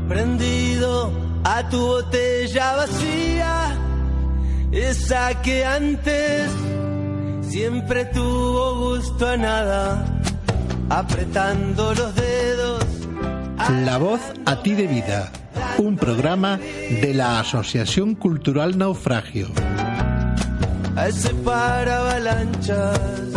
prendido a tu botella vacía, esa que antes siempre tuvo gusto a nada, apretando los dedos. La voz a ti de vida, un programa de la Asociación Cultural Naufragio. A ese para avalanchas.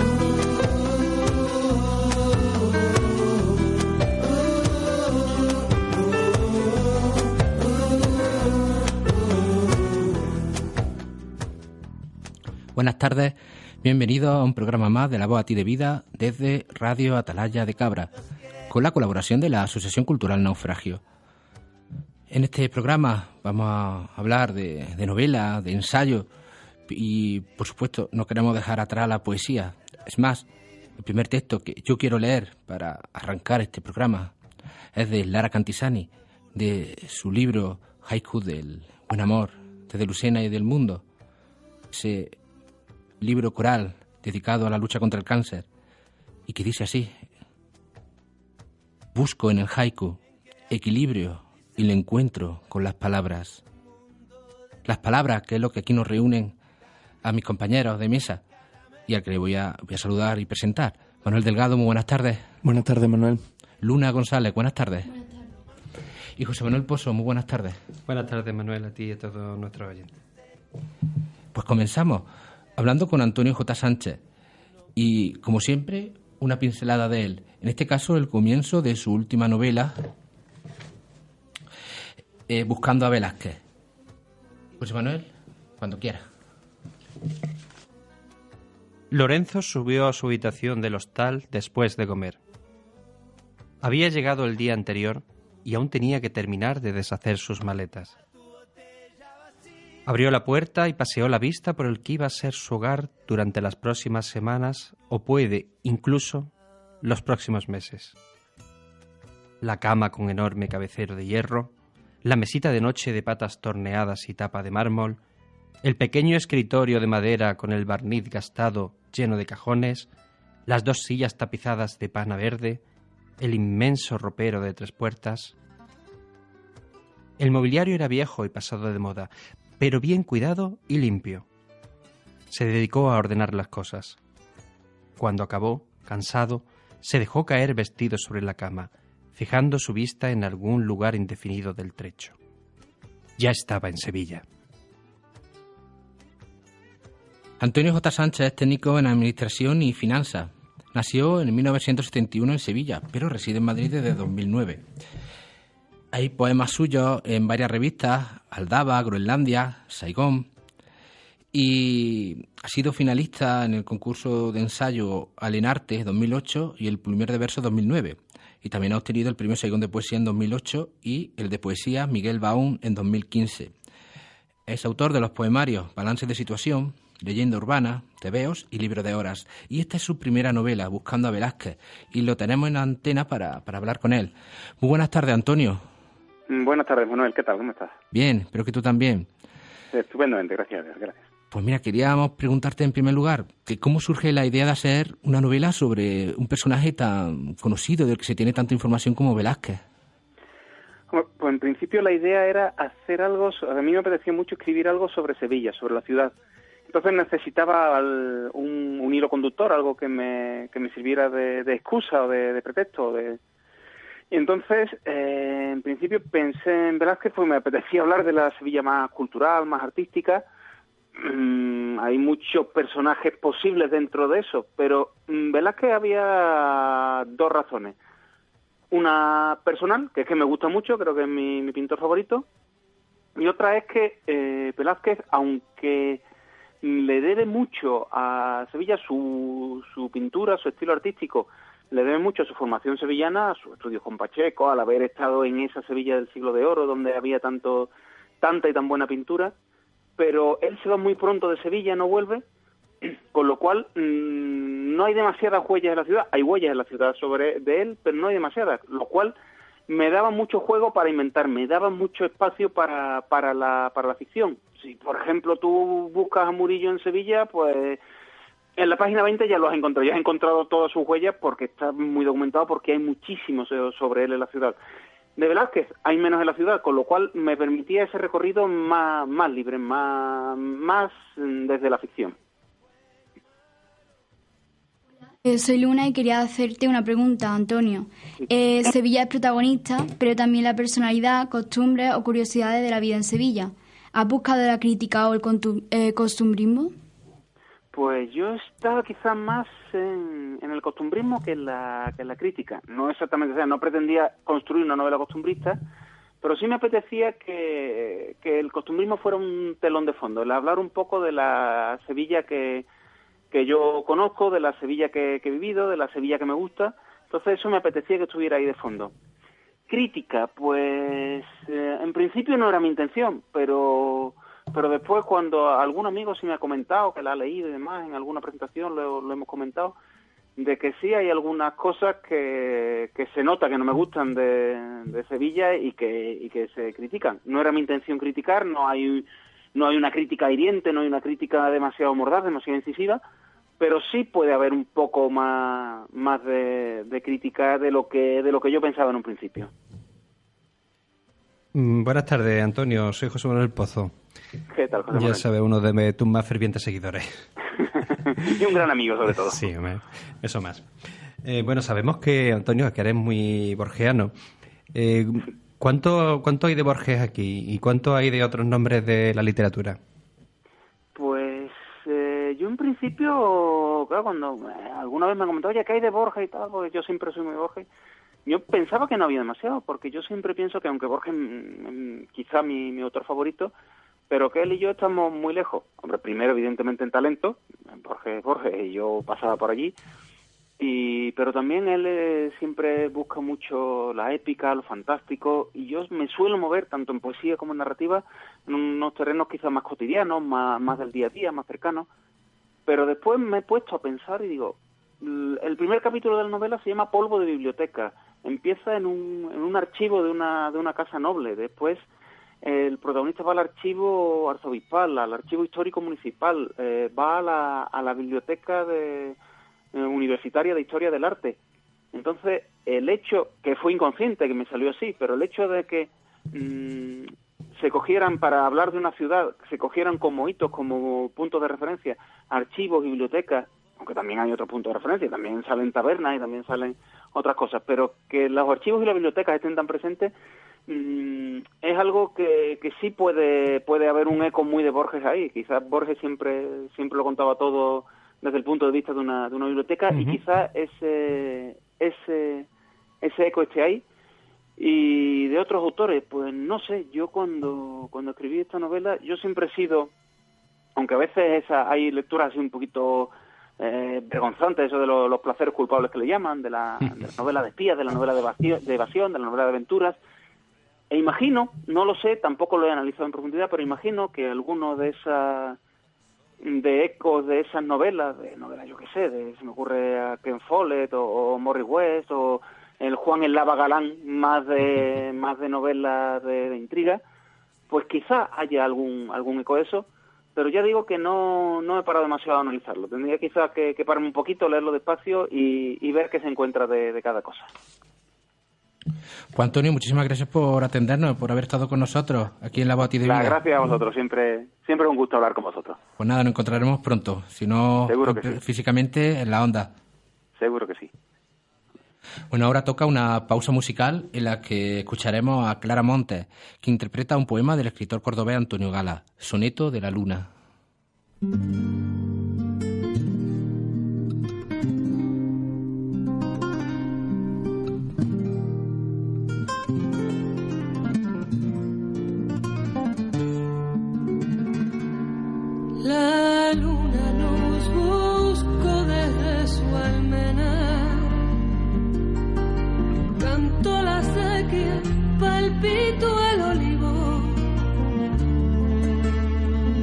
Buenas tardes, bienvenidos a un programa más de La Voz a ti de vida desde Radio Atalaya de Cabra, con la colaboración de la Asociación Cultural Naufragio. En este programa vamos a hablar de novelas, de ensayos y, por supuesto, no queremos dejar atrás la poesía. Es más, el primer texto que yo quiero leer para arrancar este programa es de Lara Cantisani, de su libro Haiku del Buen Amor, desde Lucena y del Mundo. Ese libro coral dedicado a la lucha contra el cáncer y que dice así: busco en el haiku equilibrio y lo encuentro con las palabras. Las palabras, que es lo que aquí nos reúnen a mis compañeros de mesa y al que le voy a saludar y presentar. Manuel Delgado, muy buenas tardes. Buenas tardes, Manuel. Luna González, buenas tardes. Buenas tardes. Y José Manuel Pozo, muy buenas tardes. Buenas tardes, Manuel, a ti y a todos nuestros oyentes. Pues comenzamos hablando con Antonio J. Sánchez y, como siempre, una pincelada de él. En este caso, el comienzo de su última novela, Buscando a Velázquez. José Manuel, cuando quiera. Lorenzo subió a su habitación del hostal después de comer. Había llegado el día anterior y aún tenía que terminar de deshacer sus maletas. Abrió la puerta y paseó la vista por el que iba a ser su hogar durante las próximas semanas o puede, incluso, los próximos meses. La cama con enorme cabecero de hierro, la mesita de noche de patas torneadas y tapa de mármol, el pequeño escritorio de madera con el barniz gastado lleno de cajones, las dos sillas tapizadas de pana verde, el inmenso ropero de 3 puertas. El mobiliario era viejo y pasado de moda, pero bien cuidado y limpio. Se dedicó a ordenar las cosas. Cuando acabó, cansado, se dejó caer vestido sobre la cama, fijando su vista en algún lugar indefinido del trecho. Ya estaba en Sevilla. Antonio J. Sánchez es técnico en Administración y Finanzas. Nació en 1971 en Sevilla, pero reside en Madrid desde 2009. Hay poemas suyos en varias revistas: Aldaba, Groenlandia, Saigón, y ha sido finalista en el concurso de ensayo Alenarte 2008 y el Plumier de Verso 2009. Y también ha obtenido el premio Saigón de Poesía en 2008 y el de Poesía Miguel Baún en 2015. Es autor de los poemarios Balances de Situación, Leyenda Urbana, Tebeos y Libro de Horas. Y esta es su primera novela, Buscando a Velázquez, y lo tenemos en antena para hablar con él. Muy buenas tardes, Antonio. Buenas tardes, Manuel. ¿Qué tal? ¿Cómo estás? Bien, espero que tú también. Estupendamente, gracias. Pues mira, queríamos preguntarte en primer lugar que cómo surge la idea de hacer una novela sobre un personaje tan conocido, del que se tiene tanta información como Velázquez. Pues en principio la idea era hacer algo, a mí me apetecía mucho escribir algo sobre Sevilla, sobre la ciudad. Entonces necesitaba un hilo conductor, algo que me sirviera de excusa o de pretexto. Y entonces, en principio pensé en Velázquez, pues me apetecía hablar de la Sevilla más cultural, más artística. Hay muchos personajes posibles dentro de eso, pero Velázquez había 2 razones. Una personal, que es que me gusta mucho, creo que es mi pintor favorito, y otra es que Velázquez, aunque le debe mucho a Sevilla su pintura, su estilo artístico, le debe mucho a su formación sevillana, a sus estudios con Pacheco, al haber estado en esa Sevilla del siglo de oro, donde había tanta y tan buena pintura, pero él se va muy pronto de Sevilla, no vuelve, con lo cual no hay demasiadas huellas en la ciudad. Hay huellas en la ciudad de él, pero no hay demasiadas, lo cual me daba mucho juego para inventar, me daba mucho espacio para la ficción. Si, por ejemplo, tú buscas a Murillo en Sevilla, pues en la página 20 ya lo has encontrado. Ya has encontrado todas sus huellas porque está muy documentado, porque hay muchísimo sobre él en la ciudad. de Velázquez hay menos en la ciudad, con lo cual me permitía ese recorrido más libre, más desde la ficción. Soy Luna y quería hacerte una pregunta, Antonio. Sevilla es protagonista, pero también la personalidad, costumbres o curiosidades de la vida en Sevilla. ¿Has buscado la crítica o el costumbrismo? Pues yo estaba quizás más en el costumbrismo que en la crítica. No exactamente, o sea, no pretendía construir una novela costumbrista, pero sí me apetecía que el costumbrismo fuera un telón de fondo, el hablar un poco de la Sevilla que yo conozco, de la Sevilla que he vivido, de la Sevilla que me gusta. Entonces eso me apetecía que estuviera ahí de fondo. Crítica, pues en principio no era mi intención, pero después cuando algún amigo sí me ha comentado, que la ha leído y demás, en alguna presentación lo hemos comentado, de que sí hay algunas cosas que se nota que no me gustan de Sevilla y que se critican. No era mi intención criticar, no hay una crítica hiriente, no hay una crítica demasiado mordaz, demasiado incisiva, pero sí puede haber un poco más de crítica de lo que yo pensaba en un principio. Buenas tardes, Antonio. Soy José Manuel Pozo. ¿Qué tal, José Manuel? Ya sabes, uno de tus más fervientes seguidores. Y un gran amigo, sobre todo. Sí, eso más. Bueno, sabemos que, Antonio, que eres muy borgiano. ¿Cuánto hay de Borges aquí y cuánto hay de otros nombres de la literatura? Pues yo en principio, claro, cuando alguna vez me han comentado, oye, ¿qué hay de Borges y tal? Porque yo siempre soy muy Borges. Yo pensaba que no había demasiado, porque yo siempre pienso que aunque Borges quizá mi autor favorito, pero que él y yo estamos muy lejos. Hombre, primero evidentemente en talento, Borges y yo pasaba por allí, pero también él siempre busca mucho la épica, lo fantástico, y yo me suelo mover tanto en poesía como en narrativa en unos terrenos quizás más cotidianos, más del día a día, más cercanos. Pero después me he puesto a pensar y digo, el primer capítulo de la novela se llama Polvo de biblioteca. Empieza en un archivo de una casa noble. Después el protagonista va al archivo arzobispal, al archivo histórico municipal, va a la biblioteca universitaria de Historia del Arte. Entonces, el hecho, que fue inconsciente, que me salió así, pero el hecho de que se cogieran, para hablar de una ciudad, se cogieran como hitos, como puntos de referencia, archivos, bibliotecas, aunque también hay otros puntos de referencia, también salen tabernas y también salen otras cosas, pero que los archivos y las bibliotecas estén tan presentes, es algo que sí puede haber un eco muy de Borges ahí. Quizás Borges siempre lo contaba todo desde el punto de vista de una biblioteca, y quizás ese eco esté ahí. Y de otros autores, pues no sé, yo cuando escribí esta novela, yo siempre he sido, aunque a veces hay lecturas así un poquito vergonzantes, eso de los placeres culpables que le llaman, de la novela de espías, de la novela de evasión, de la novela de aventuras, e imagino, no lo sé, tampoco lo he analizado en profundidad, pero imagino que alguno de ecos de esas novelas, yo qué sé, se me ocurre a Ken Follett o Morris West o el Juan el Lava Galán, más de novelas de intriga, pues quizá haya algún eco de eso, pero ya digo que no he parado demasiado a analizarlo. Tendría quizá que pararme un poquito, leerlo despacio y ver qué se encuentra de cada cosa. Pues Antonio, muchísimas gracias por atendernos, por haber estado con nosotros aquí en La Voz a ti de Vida. Gracias a vosotros, siempre es un gusto hablar con vosotros. Pues nada, nos encontraremos pronto, si no físicamente en la onda. Seguro que sí. Bueno, ahora toca una pausa musical en la que escucharemos a Clara Montes, que interpreta un poema del escritor cordobés Antonio Gala, Soneto de la Luna. La luna nos buscó desde su almenar, cantó la sequía, palpitó el olivo,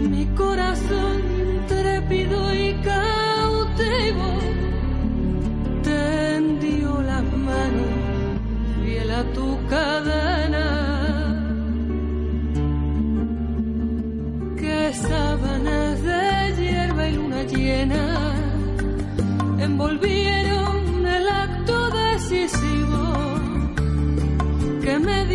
mi corazón intrépido y cautivo tendió las manos fiel a tu cadena. Que sábanas de hierba y luna llena envolvieron el acto decisivo que me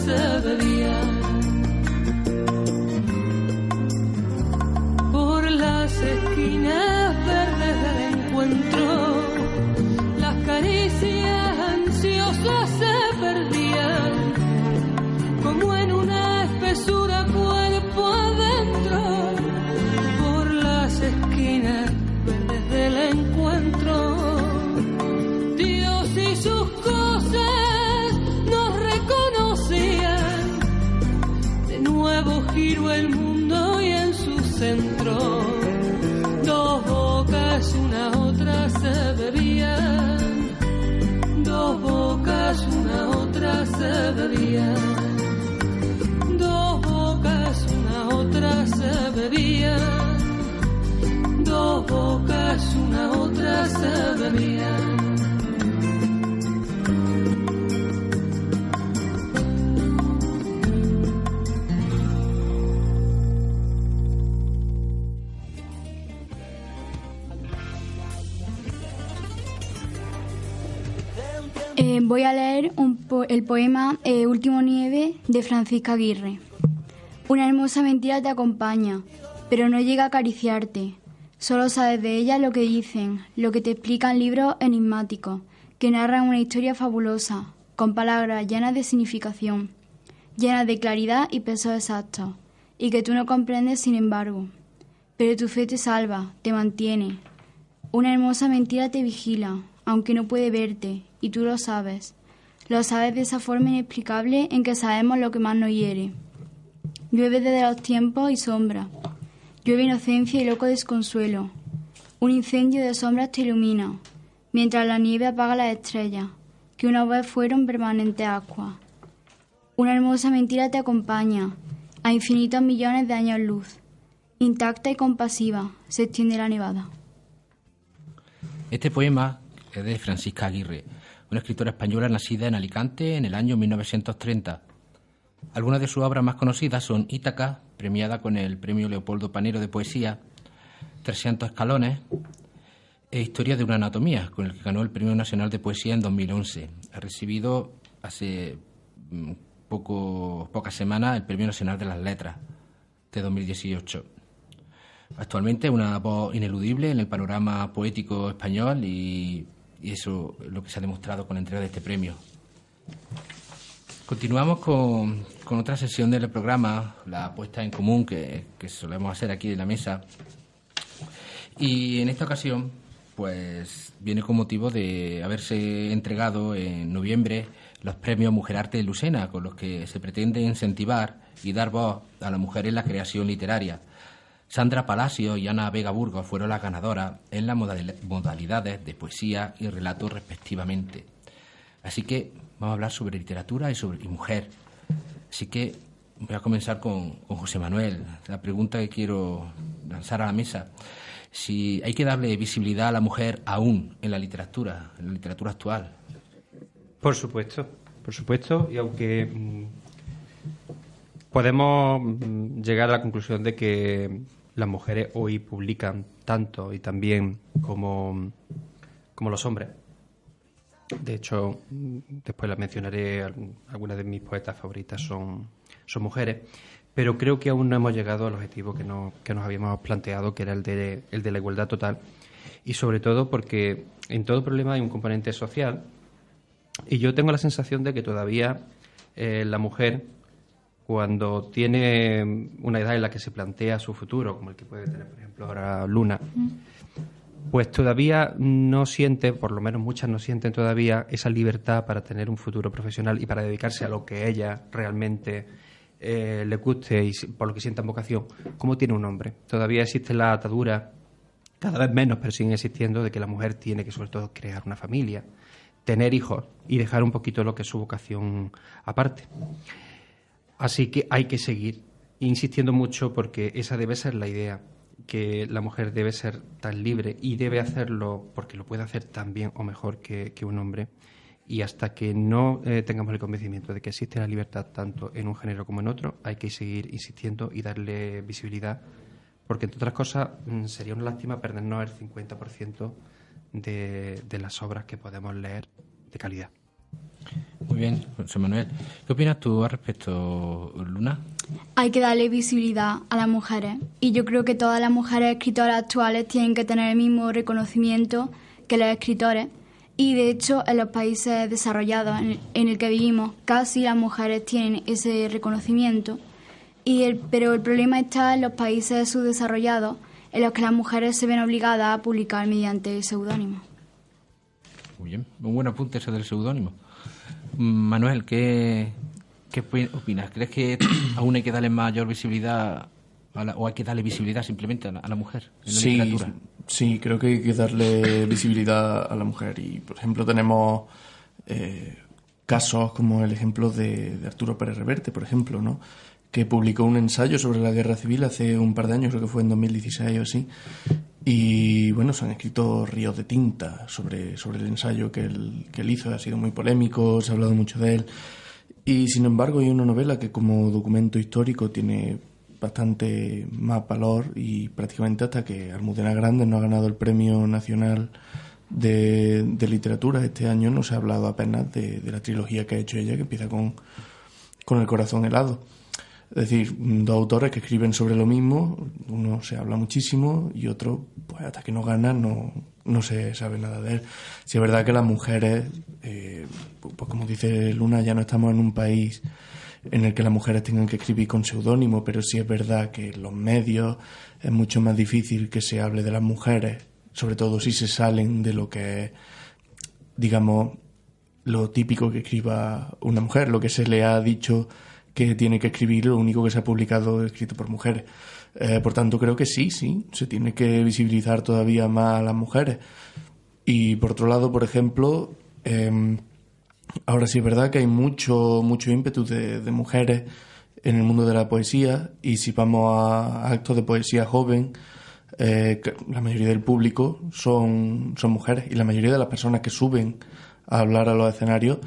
se bebían. Por las esquinas verdes del encuentro, las caricias ansiosas se perdían, como en una espesura cuerpo adentro. Por las esquinas verdes del encuentro, Dios y sus cosas nos reconocían. De nuevo giró el mundo y en su centro dos bocas una otra se bebían. Dos bocas una otra se bebían. Dos bocas una otra se bebían. Dos bocas una otra se bebían. Voy a leer el poema Último Nieve de Francisca Aguirre. Una hermosa mentira te acompaña, pero no llega a acariciarte. Solo sabes de ella lo que dicen, lo que te explican libros enigmáticos, que narran una historia fabulosa, con palabras llenas de significación, llenas de claridad y peso exacto, y que tú no comprendes sin embargo. Pero tu fe te salva, te mantiene. Una hermosa mentira te vigila, aunque no puede verte, y tú lo sabes. Lo sabes de esa forma inexplicable en que sabemos lo que más nos hiere. Llueve desde los tiempos y sombra. Llueve inocencia y loco desconsuelo. Un incendio de sombras te ilumina, mientras la nieve apaga las estrellas, que una vez fueron permanentes ascuas. Una hermosa mentira te acompaña, a infinitos millones de años luz. Intacta y compasiva, se extiende la nevada. Este poema es de Francisca Aguirre, una escritora española nacida en Alicante en el año 1930. Algunas de sus obras más conocidas son Ítaca, premiada con el Premio Leopoldo Panero de Poesía, 300 escalones e Historia de una anatomía, con el que ganó el Premio Nacional de Poesía en 2011. Ha recibido hace pocas semanas el Premio Nacional de las Letras de 2018. Actualmente es una voz ineludible en el panorama poético español y eso es lo que se ha demostrado con la entrega de este premio. Continuamos con otra sesión del programa, la puesta en común que solemos hacer aquí en la mesa. Y en esta ocasión, pues viene con motivo de haberse entregado en noviembre los premios Mujer Arte de Lucena, con los que se pretende incentivar y dar voz a la mujer en la creación literaria. Sandra Palacio y Ana Vega Burgos fueron las ganadoras en las modalidades de poesía y relato respectivamente. Así que vamos a hablar sobre literatura y mujer. Así que voy a comenzar con José Manuel. La pregunta que quiero lanzar a la mesa: si hay que darle visibilidad a la mujer aún en la literatura actual. Por supuesto, y aunque podemos llegar a la conclusión de que las mujeres hoy publican tanto y también como los hombres. De hecho, después las mencionaré, algunas de mis poetas favoritas son mujeres, pero creo que aún no hemos llegado al objetivo que nos habíamos planteado, que era el de la igualdad total, y sobre todo porque en todo problema hay un componente social, y yo tengo la sensación de que todavía la mujer, cuando tiene una edad en la que se plantea su futuro, como el que puede tener, por ejemplo, ahora Luna, pues todavía no siente, por lo menos muchas no sienten todavía esa libertad para tener un futuro profesional y para dedicarse a lo que ella realmente le guste y por lo que sientan vocación, como tiene un hombre. Todavía existe la atadura, cada vez menos, pero siguen existiendo, de que la mujer tiene que, sobre todo, crear una familia, tener hijos y dejar un poquito lo que es su vocación aparte. Así que hay que seguir insistiendo mucho, porque esa debe ser la idea, que la mujer debe ser tan libre y debe hacerlo porque lo puede hacer tan bien o mejor que un hombre. Y hasta que no tengamos el convencimiento de que existe la libertad tanto en un género como en otro, hay que seguir insistiendo y darle visibilidad, porque, entre otras cosas, sería una lástima perdernos el 50% de las obras que podemos leer de calidad. Muy bien, José Manuel. ¿Qué opinas tú al respecto, Luna? Hay que darle visibilidad a las mujeres y yo creo que todas las mujeres escritoras actuales tienen que tener el mismo reconocimiento que los escritores y de hecho en los países desarrollados en el que vivimos casi las mujeres tienen ese reconocimiento pero el problema está en los países subdesarrollados en los que las mujeres se ven obligadas a publicar mediante seudónimo. Muy bien, un buen apunte ese del seudónimo. Manuel, ¿qué opinas? ¿Crees que aún hay que darle mayor visibilidad o hay que darle visibilidad simplemente a la mujer en la literatura? Sí, creo que hay que darle visibilidad a la mujer y, por ejemplo, tenemos casos como el ejemplo de Arturo Pérez Reverte, por ejemplo, ¿no? Que publicó un ensayo sobre la guerra civil hace un par de años, creo que fue en 2016 o así, y bueno, se han escrito ríos de tinta sobre el ensayo que él hizo, ha sido muy polémico, se ha hablado mucho de él, y sin embargo hay una novela que como documento histórico tiene bastante más valor y prácticamente hasta que Almudena Grandes no ha ganado el Premio Nacional de Literatura este año no se ha hablado apenas de la trilogía que ha hecho ella, que empieza con El corazón helado. Es decir, dos autores que escriben sobre lo mismo, uno se habla muchísimo y otro, pues hasta que no gana, no se sabe nada de él. Si es verdad que las mujeres, pues como dice Luna, ya no estamos en un país en el que las mujeres tengan que escribir con seudónimo, pero sí es verdad que en los medios es mucho más difícil que se hable de las mujeres, sobre todo si se salen de lo que es, digamos, lo típico que escriba una mujer, lo que se le ha dicho que tiene que escribir, lo único que se ha publicado es escrito por mujeres. Por tanto, creo que sí, se tiene que visibilizar todavía más a las mujeres. Y por otro lado, por ejemplo, ahora sí es verdad que hay mucho ímpetu de mujeres en el mundo de la poesía, y si vamos a actos de poesía joven, la mayoría del público son mujeres, y la mayoría de las personas que suben a hablar a los escenarios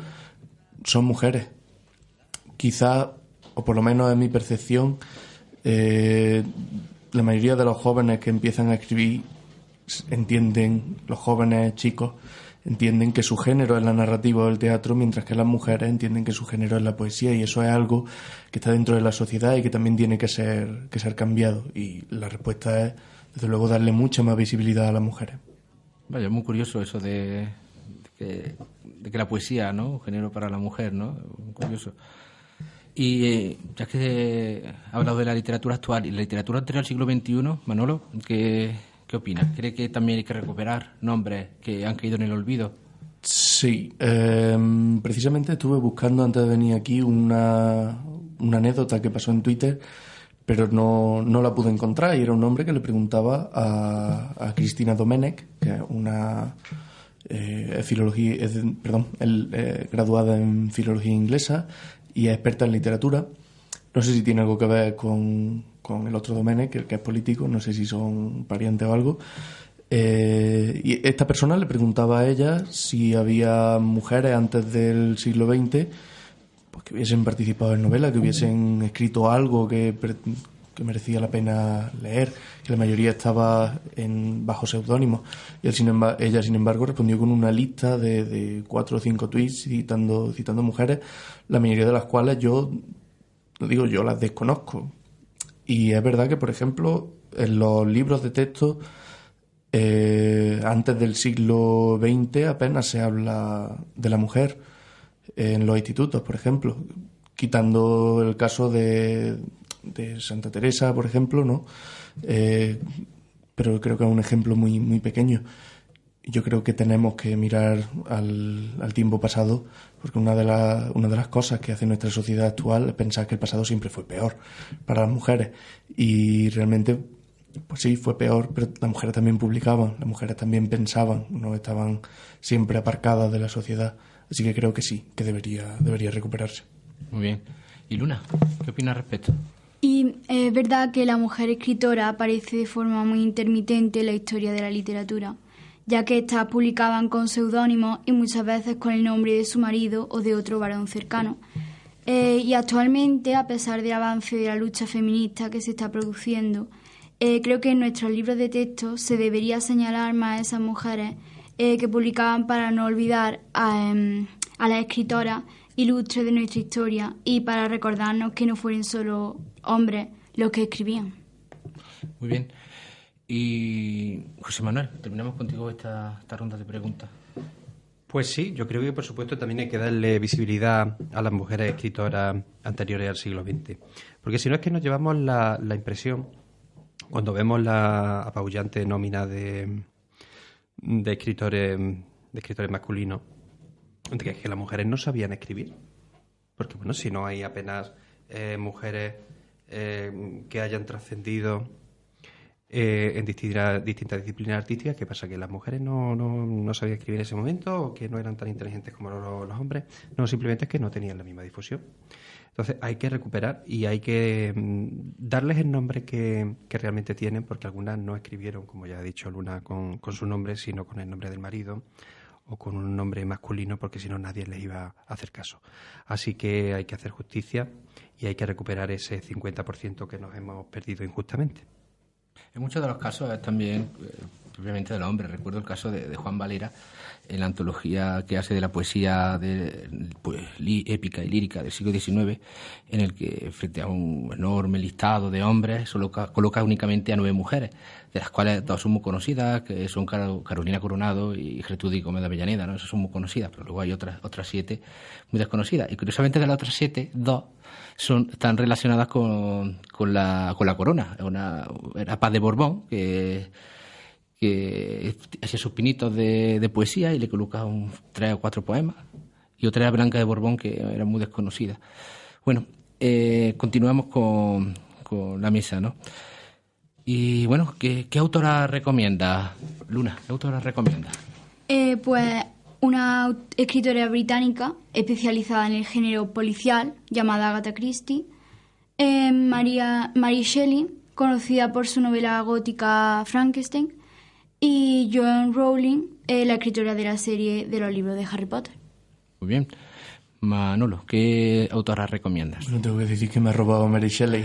son mujeres. Quizá, o por lo menos en mi percepción, la mayoría de los jóvenes que empiezan a escribir entienden, los jóvenes chicos entienden que su género es la narrativa o el teatro, mientras que las mujeres entienden que su género es la poesía, y eso es algo que está dentro de la sociedad y que también tiene que ser cambiado. Y la respuesta es, desde luego, darle mucha más visibilidad a las mujeres. Vaya, muy curioso eso de que la poesía, ¿no? Un género para la mujer, ¿no? Muy curioso. Y ya que ha hablado de la literatura actual y la literatura anterior al siglo XXI, Manolo, ¿qué opinas? ¿Cree que también hay que recuperar nombres que han caído en el olvido? Sí, precisamente estuve buscando antes de venir aquí una anécdota que pasó en Twitter, pero no la pude encontrar, y era un hombre que le preguntaba a Cristina Domènech, que es una graduada en filología inglesa y es experta en literatura. No sé si tiene algo que ver con el otro Domènech, que es político, no sé si son parientes o algo. Y esta persona le preguntaba a ella si había mujeres antes del siglo XX pues, que hubiesen participado en novelas, que hubiesen escrito algo que merecía la pena leer, que la mayoría estaba bajo seudónimos. Y ella, sin embargo, respondió con una lista de 4 o 5 tweets citando mujeres, la mayoría de las cuales yo las desconozco. Y es verdad que, por ejemplo, en los libros de texto antes del siglo XX apenas se habla de la mujer en los institutos, por ejemplo, quitando el caso de Santa Teresa, por ejemplo, ¿no? Pero creo que es un ejemplo muy, muy pequeño. Yo creo que tenemos que mirar al tiempo pasado, porque una de las cosas que hace nuestra sociedad actual es pensar que el pasado siempre fue peor para las mujeres. Y realmente, pues sí, fue peor, pero las mujeres también publicaban, las mujeres también pensaban, no estaban siempre aparcadas de la sociedad. Así que creo que sí, que debería recuperarse. Muy bien. ¿Y Luna, qué opinas al respecto? Y es verdad que la mujer escritora aparece de forma muy intermitente en la historia de la literatura, ya que éstas publicaban con seudónimos y muchas veces con el nombre de su marido o de otro varón cercano. Y actualmente, a pesar del avance de la lucha feminista que se está produciendo, creo que en nuestros libros de texto se debería señalar más a esas mujeres que publicaban para no olvidar a a las escritoras ilustres de nuestra historia y para recordarnos que no fueron solo hombres los que escribían. Muy bien. Y José Manuel, terminamos contigo esta ronda de preguntas. Pues sí, yo creo que por supuesto también hay que darle visibilidad a las mujeres escritoras anteriores al siglo XX. Porque si no es que nos llevamos la impresión, cuando vemos la apabullante nómina de escritores masculinos, de que las mujeres no sabían escribir. Porque bueno, si no hay apenas mujeres que hayan trascendido en distintas disciplinas artísticas, ¿qué pasa? ¿Que las mujeres no sabían escribir en ese momento o que no eran tan inteligentes como los hombres? No, simplemente es que no tenían la misma difusión. Entonces hay que recuperar y hay que darles el nombre que realmente tienen, porque algunas no escribieron, como ya ha dicho Luna, con su nombre, sino con el nombre del marido o con un nombre masculino, porque si no nadie les iba a hacer caso. Así que hay que hacer justicia y hay que recuperar ese 50% que nos hemos perdido injustamente. En muchos de los casos es también propiamente del hombre. Recuerdo el caso de Juan Valera en la antología que hace de la poesía épica y lírica del siglo XIX, en el que frente a un enorme listado de hombres coloca únicamente a 9 mujeres, de las cuales 2 son muy conocidas, que son Carolina Coronado y Gertrudis Gómez de Avellaneda, ¿no? Esas son muy conocidas, pero luego hay otras 7 muy desconocidas. Y curiosamente de las otras 7, 2 están relacionadas con la corona. Era Paz de Borbón, que hacía sus pinitos de poesía y le coloca 3 o 4 poemas, y otra era Blanca de Borbón, que era muy desconocida. Bueno, continuamos con la mesa, ¿no? Y bueno, ¿qué autora recomienda, Luna? ¿Qué autora recomienda? Pues una escritora británica especializada en el género policial llamada Agatha Christie, Mary Shelley, conocida por su novela gótica Frankenstein, y Joanne Rowling, la escritora de la serie de los libros de Harry Potter. Muy bien. Manolo, ¿qué autora recomiendas? No tengo que decir que me ha robado Mary Shelley.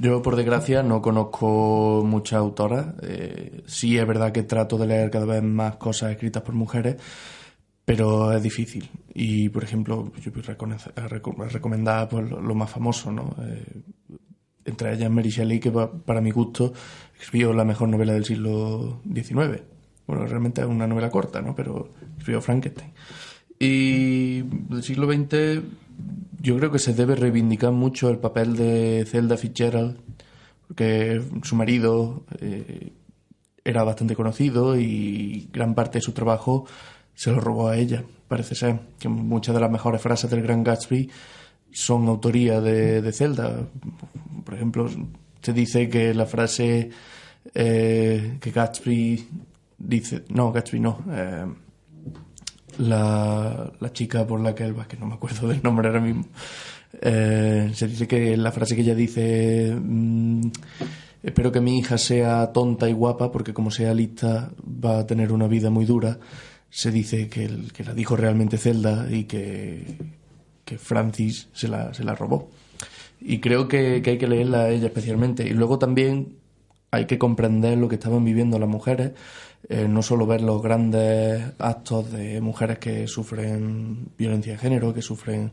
Yo, por desgracia, no conozco muchas autoras. Sí es verdad que trato de leer cada vez más cosas escritas por mujeres, pero es difícil. Y, por ejemplo, yo voy a recomendar pues, lo más famoso, ¿no? Entre ellas Mary Shelley, que para mi gusto escribió la mejor novela del siglo XIX. Bueno, realmente es una novela corta, ¿no? Pero escribió Frankenstein. Y del siglo XX yo creo que se debe reivindicar mucho el papel de Zelda Fitzgerald, porque su marido era bastante conocido y gran parte de su trabajo se lo robó a ella. Parece ser que muchas de las mejores frases del Gran Gatsby son autoría de Zelda. Por ejemplo, se dice que la frase que Gatsby dice... No, Gatsby no. La chica por la que él va, que no me acuerdo del nombre ahora mismo. Se dice que la frase que ella dice... espero que mi hija sea tonta y guapa porque como sea lista va a tener una vida muy dura. Se dice que la dijo realmente Zelda y que Francis se la robó. Y creo que hay que leerla a ella especialmente. Y luego también hay que comprender lo que estaban viviendo las mujeres, no solo ver los grandes actos de mujeres que sufren violencia de género, que sufren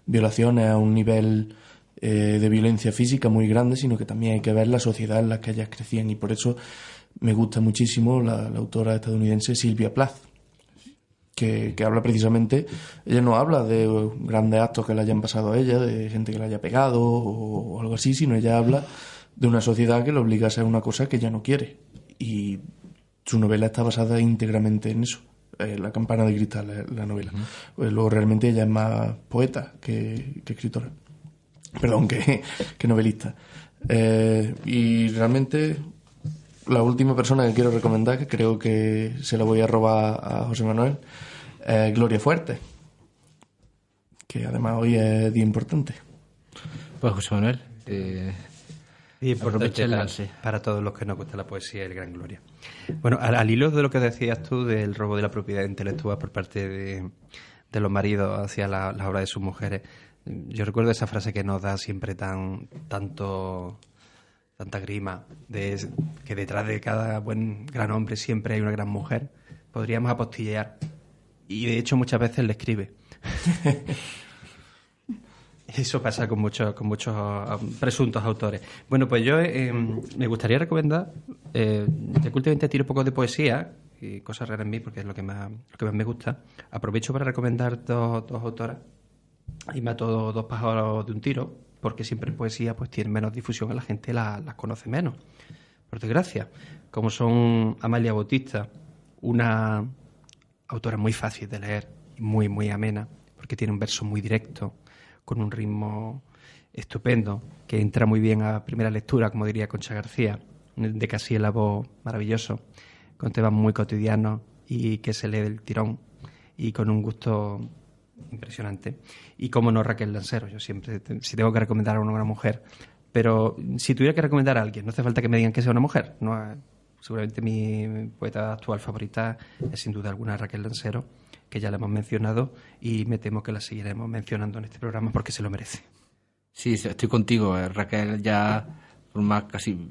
violaciones a un nivel de violencia física muy grande, sino que también hay que ver la sociedad en la que ellas crecían. Y por eso me gusta muchísimo la autora estadounidense Sylvia Plath, que habla precisamente, ella no habla de grandes actos que le hayan pasado a ella, de gente que le haya pegado o algo así, sino ella habla de una sociedad que le obliga a hacer una cosa que ella no quiere. Y su novela está basada íntegramente en eso. La campana de cristal es la novela. Pues luego realmente ella es más poeta que escritora. Perdón, que novelista. Y realmente la última persona que quiero recomendar, que creo que se la voy a robar a José Manuel, es Gloria Fuertes, que además hoy es día importante. Pues José Manuel, aprovecha el lance para todos los que nos gusta la poesía y el gran Gloria. Bueno, al hilo de lo que decías tú del robo de la propiedad intelectual por parte de los maridos hacia las obras de sus mujeres, yo recuerdo esa frase que nos da siempre tanta grima, que detrás de cada gran hombre siempre hay una gran mujer. Podríamos apostillear Y de hecho muchas veces le escribe. Eso pasa con muchos presuntos autores. Bueno, pues yo me gustaría recomendar, ya que últimamente tiro poco de poesía y cosas raras en mí, porque es lo que más me gusta. Aprovecho para recomendar dos autoras y mato dos pájaros de un tiro, porque siempre en poesía pues tienen menos difusión, la gente las conoce menos, por desgracia. Como son Amalia Bautista, una autora muy fácil de leer y muy, muy amena, porque tiene un verso muy directo, con un ritmo estupendo, que entra muy bien a primera lectura, como diría Concha García, de Casílabo maravilloso, con temas muy cotidianos y que se lee del tirón y con un gusto impresionante. Y como no, Raquel Lansero. Yo siempre, si tengo que recomendar a una mujer, pero si tuviera que recomendar a alguien, no hace falta que me digan que sea una mujer, ¿no? Seguramente mi poeta actual favorita es sin duda alguna Raquel Lansero, que ya la hemos mencionado y me temo que la seguiremos mencionando en este programa porque se lo merece. Sí, estoy contigo. Raquel ya, por más casi...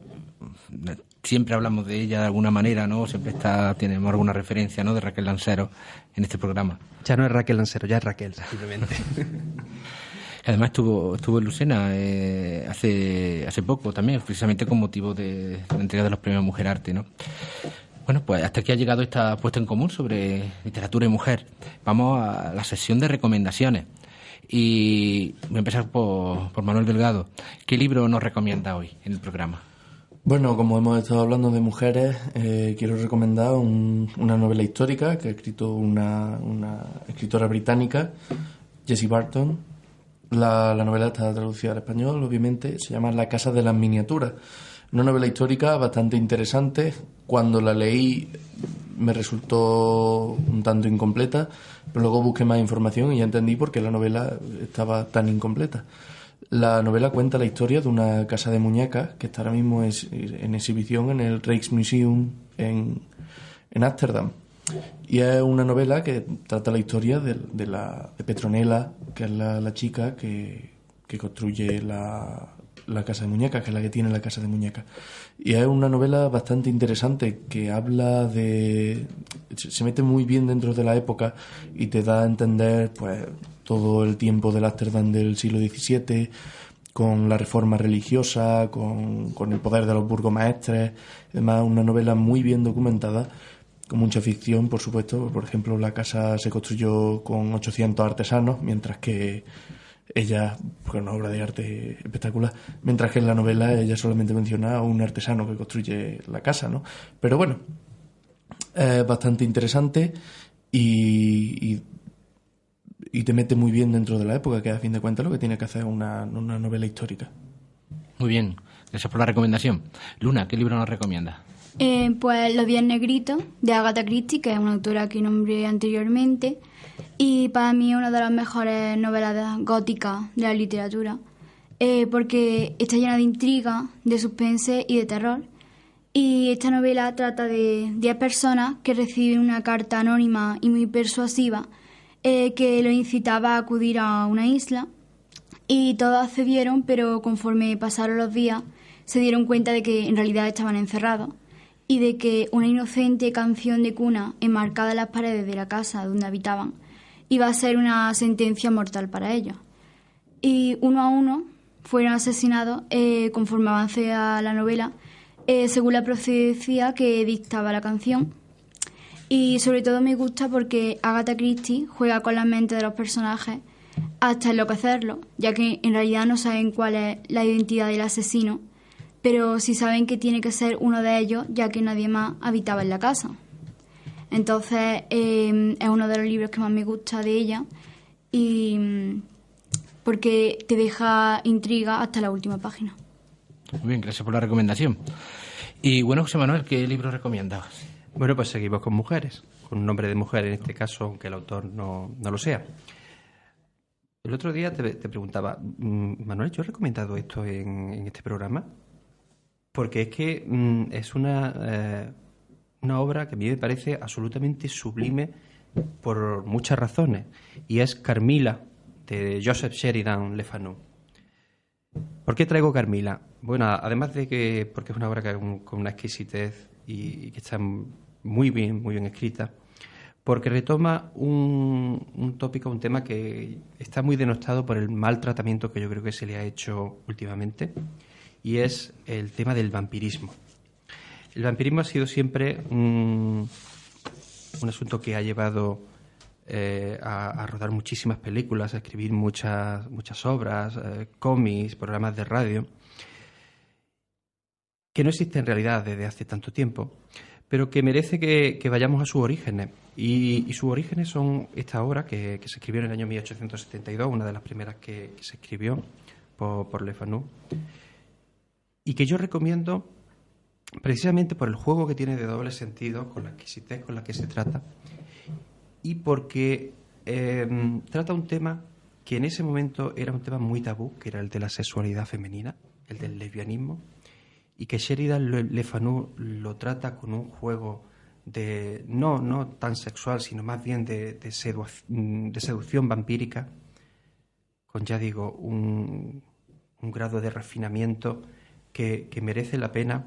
Siempre hablamos de ella de alguna manera, ¿no? Siempre tenemos alguna referencia, ¿no?, de Raquel Lansero en este programa. Ya no es Raquel Lansero, ya es Raquel, simplemente. Además estuvo en Lucena hace poco también, precisamente con motivo de la entrega de los premios Mujer Arte, ¿no? Bueno, pues hasta aquí ha llegado esta puesta en común sobre literatura y mujer. Vamos a la sesión de recomendaciones. Y voy a empezar por Manuel Delgado. ¿Qué libro nos recomienda hoy en el programa? Bueno, como hemos estado hablando de mujeres, quiero recomendar una novela histórica que ha escrito una escritora británica, Jessie Barton. La novela está traducida al español, obviamente. Se llama La casa de las miniaturas. Una novela histórica bastante interesante. Cuando la leí me resultó un tanto incompleta, pero luego busqué más información y ya entendí por qué la novela estaba tan incompleta. La novela cuenta la historia de una casa de muñecas que está ahora mismo en exhibición en el Rijksmuseum en Ámsterdam. Y es una novela que trata la historia de Petronella, que es la chica que construye la casa de muñecas, que es la que tiene la casa de muñecas. Y es una novela bastante interesante que habla se mete muy bien dentro de la época y te da a entender pues todo el tiempo del Ámsterdam del siglo XVII, con la reforma religiosa, con el poder de los burgomaestres. Además, una novela muy bien documentada, con mucha ficción, por supuesto. Por ejemplo, la casa se construyó con 800 artesanos, mientras que ella, porque es una obra de arte espectacular, mientras que en la novela ella solamente menciona a un artesano que construye la casa, ¿no? Pero bueno, es bastante interesante y te mete muy bien dentro de la época, que a fin de cuentas lo que tiene que hacer una novela histórica. Muy bien, gracias por la recomendación. Luna, ¿qué libro nos recomienda? Pues Los 10 negritos, de Agatha Christie, que es una autora que nombré anteriormente, y para mí es una de las mejores novelas góticas de la literatura, porque está llena de intriga, de suspense y de terror. Y esta novela trata de 10 personas que reciben una carta anónima y muy persuasiva que lo incitaba a acudir a una isla, y todos accedieron, pero conforme pasaron los días se dieron cuenta de que en realidad estaban encerrados y de que una inocente canción de cuna enmarcada en las paredes de la casa donde habitaban iba a ser una sentencia mortal para ellos. Y uno a uno fueron asesinados conforme avancea la novela, según la profecía que dictaba la canción. Y sobre todo me gusta porque Agatha Christie juega con la mente de los personajes hasta enloquecerlos, ya que en realidad no saben cuál es la identidad del asesino, pero sí saben que tiene que ser uno de ellos, ya que nadie más habitaba en la casa. Entonces es uno de los libros que más me gusta de ella, y porque te deja intriga hasta la última página. Muy bien, gracias por la recomendación. Y bueno, José Manuel, ¿qué libro recomiendas? Bueno, pues seguimos con mujeres, con un nombre de mujer en este caso, aunque el autor no lo sea. El otro día te preguntaba, Manuel, ¿yo he recomendado esto en este programa? Porque es que es una obra que a mí me parece absolutamente sublime por muchas razones, y es Carmila, de Joseph Sheridan Le Fanu. ¿Por qué traigo Carmila? Bueno, además de que porque es una obra con una exquisitez y que está muy bien escrita, porque retoma un tópico, un tema que está muy denostado por el mal tratamiento que yo creo que se le ha hecho últimamente, y es el tema del vampirismo. El vampirismo ha sido siempre un asunto que ha llevado a rodar muchísimas películas, a escribir muchas obras, cómics, programas de radio, que no existe en realidad desde hace tanto tiempo, pero que merece que vayamos a sus orígenes. Y sus orígenes son esta obra que se escribió en el año 1872, una de las primeras que se escribió por Le Fanu, y que yo recomiendo precisamente por el juego que tiene de doble sentido, con la exquisitez con la que se trata, y porque trata un tema que en ese momento era un tema muy tabú, que era el de la sexualidad femenina, el del lesbianismo, y que Sheridan Le Fanu lo trata con un juego de no tan sexual, sino más bien de seducción vampírica, con, ya digo, un grado de refinamiento que merece la pena,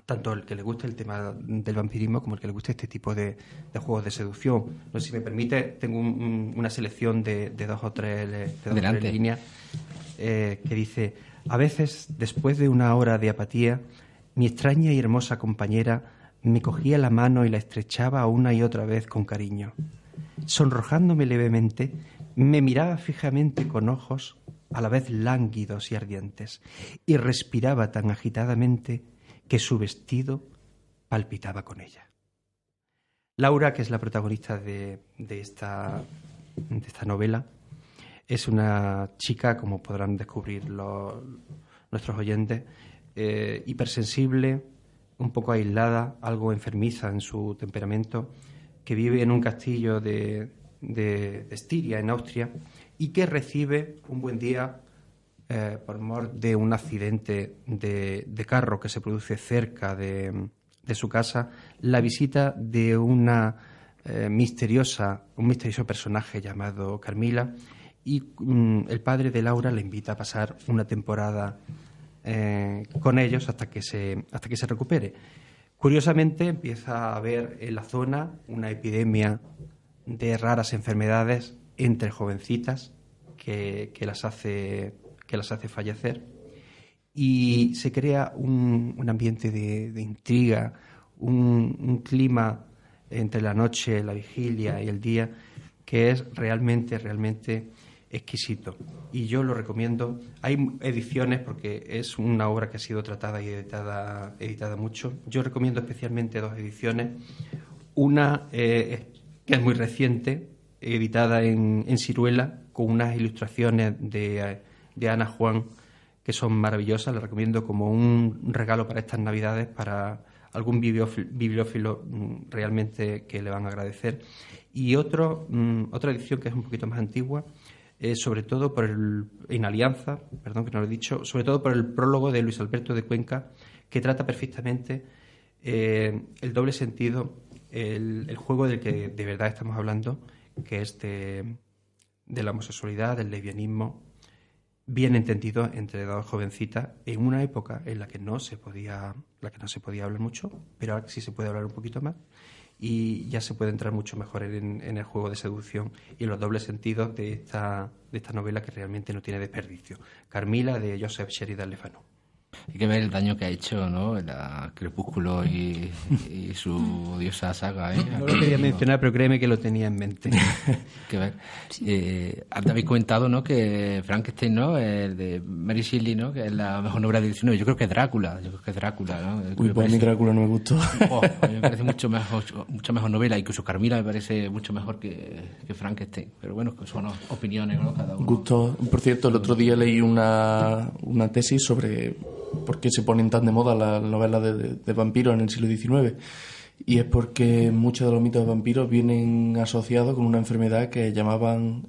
tanto el que le guste el tema del vampirismo como el que le guste este tipo de juegos de seducción. No sé si me permite, tengo una selección de dos o tres líneas que dice: a veces, después de una hora de apatía, mi extraña y hermosa compañera me cogía la mano y la estrechaba una y otra vez con cariño. Sonrojándome levemente, me miraba fijamente con ojos a la vez lánguidos y ardientes, y respiraba tan agitadamente que su vestido palpitaba con ella. Laura, que es la protagonista de esta novela, es una chica, como podrán descubrir nuestros oyentes, hipersensible, un poco aislada, algo enfermiza en su temperamento, que vive en un castillo de Estiria, en Austria, y que recibe un buen día, por mor de un accidente de carro que se produce cerca de su casa, la visita de un misterioso personaje llamado Carmila, y el padre de Laura le invita a pasar una temporada con ellos hasta que se recupere. Curiosamente, empieza a haber en la zona una epidemia de raras enfermedades entre jovencitas que las hace fallecer, y se crea un ambiente de intriga, un clima entre la noche, la vigilia y el día que es realmente exquisito, y yo lo recomiendo. Hay ediciones, porque es una obra que ha sido tratada y editada mucho. Yo recomiendo especialmente dos ediciones. Una que es muy reciente, editada en Siruela, con unas ilustraciones de Ana Juan que son maravillosas. La recomiendo como un regalo para estas Navidades, para algún bibliófilo realmente, que le van a agradecer. Y otra edición que es un poquito más antigua, sobre todo en alianza, perdón que no lo he dicho, sobre todo por el prólogo de Luis Alberto de Cuenca, que trata perfectamente el doble sentido, el juego del que de verdad estamos hablando, que es de la homosexualidad, del lesbianismo, bien entendido entre dos jovencitas, en una época en la que no se podía hablar mucho, pero ahora sí se puede hablar un poquito más, y ya se puede entrar mucho mejor en el juego de seducción y en los dobles sentidos de esta novela, que realmente no tiene desperdicio. Carmila, de Joseph Sheridan Le Fanu. Hay que ver el daño que ha hecho, ¿no?, Crepúsculo y su odiosa saga, ¿eh? No lo quería mencionar, pero créeme que lo tenía en mente. Que ver. Antes habéis comentado, ¿no?, que Frankenstein, ¿no?, el de Mary Shelley, ¿no?, que es la mejor novela del 19. Yo creo que es Drácula, ¿no? Uy, pues a mí Drácula no me gustó. A mí me parece mucha mejor novela. Incluso Carmila me parece mucho mejor que Frankenstein. Pero bueno, que son opiniones, ¿no?, cada uno. Gusto. Por cierto, el otro día leí una tesis sobre por qué se ponen tan de moda las novelas de vampiros en el siglo XIX. Y es porque muchos de los mitos de vampiros vienen asociados con una enfermedad que llamaban,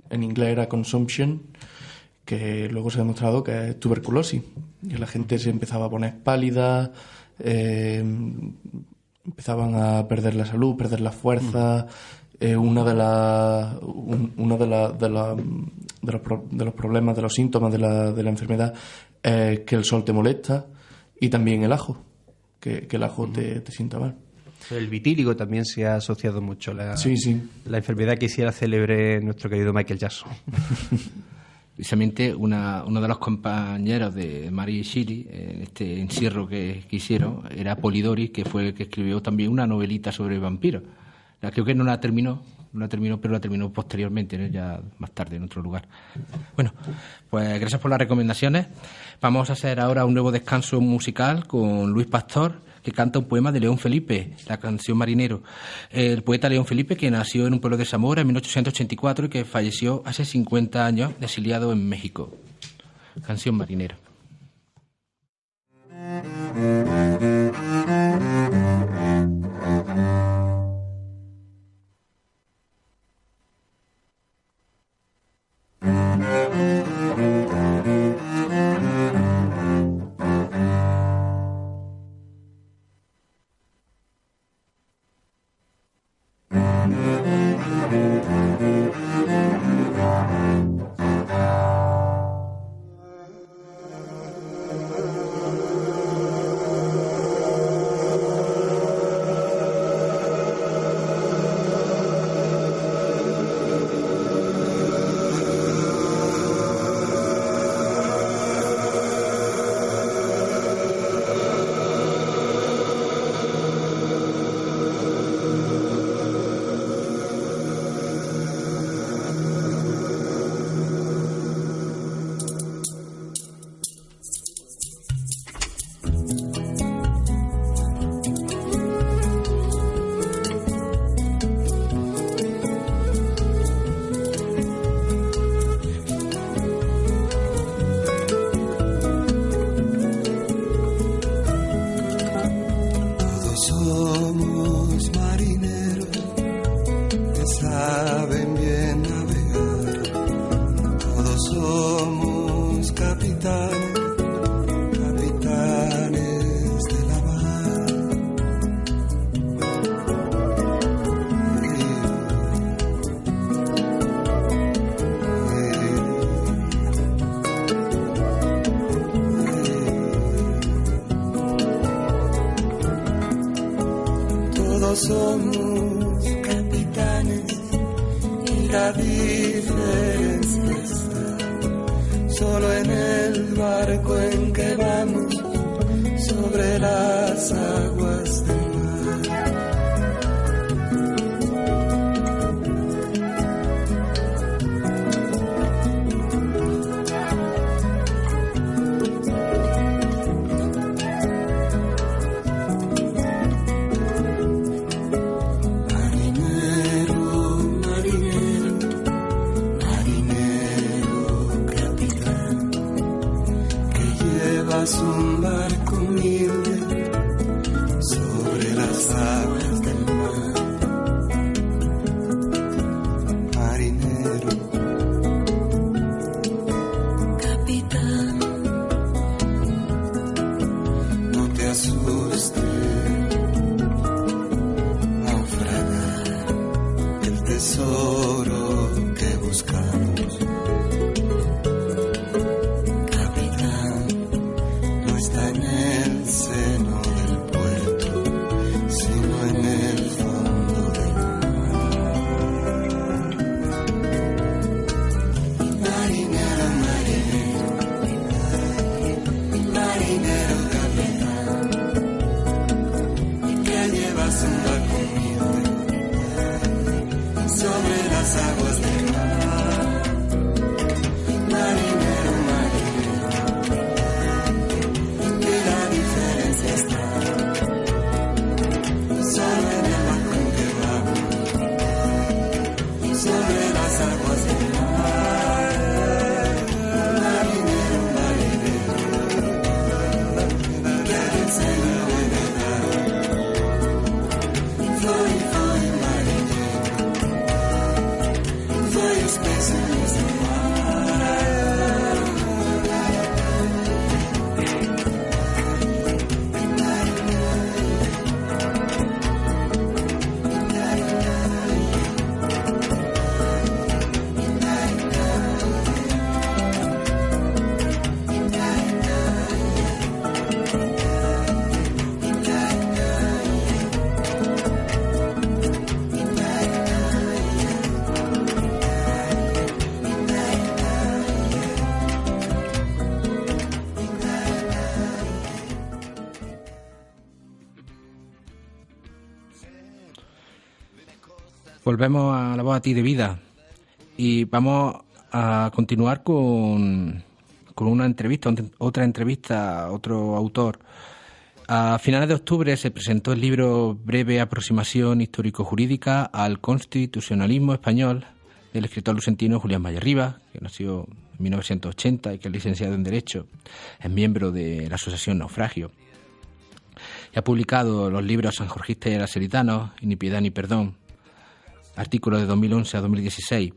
en inglés era consumption, que luego se ha demostrado que es tuberculosis. Y la gente se empezaba a poner pálida, empezaban a perder la salud, perder la fuerza. Uno de los problemas, de los síntomas de la enfermedad, es que el sol te molesta, y también el ajo, que el ajo te sienta mal. El vitíligo también se ha asociado mucho. Sí. La enfermedad que hiciera célebre nuestro querido Michael Jackson. Precisamente uno de los compañeros de Mary Shelley en este encierro que hicieron era Polidori, que fue el que escribió también una novelita sobre vampiros. Creo que no la terminó, pero la terminó posteriormente, ¿no? Ya más tarde en otro lugar. Bueno, pues gracias por las recomendaciones. Vamos a hacer ahora un nuevo descanso musical con Luis Pastor, que canta un poema de León Felipe, la canción Marinero. El poeta León Felipe, que nació en un pueblo de Zamora en 1884 y que falleció hace 50 años exiliado en México. Canción Marinero. Somos capitanes y la diferencia está solo en el barco en que vamos sobre las aguas del mar. Un barco humilde sobre las aguas del mar. Marinero, capitán, no te asustes, naufragar el tesoro que buscamos. En el seno del puerto, sino en el fondo del mar. Marinero, marinero, marinero capitán, que llevas un barco humilde sobre las aguas del mar. Marinero, marinero, la diferencia Volvemos a La Voz a ti de vida y vamos a continuar con una entrevista, otra entrevista a otro autor. A finales de octubre se presentó el libro Breve aproximación histórico-jurídica al constitucionalismo español del escritor lucentino Julián Vallerriba, que nació en 1980 y que es licenciado en Derecho, es miembro de la Asociación Naufragio. Y ha publicado los libros Sanjorgistas y Araseritanos y Ni piedad ni perdón, artículos de 2011 a 2016.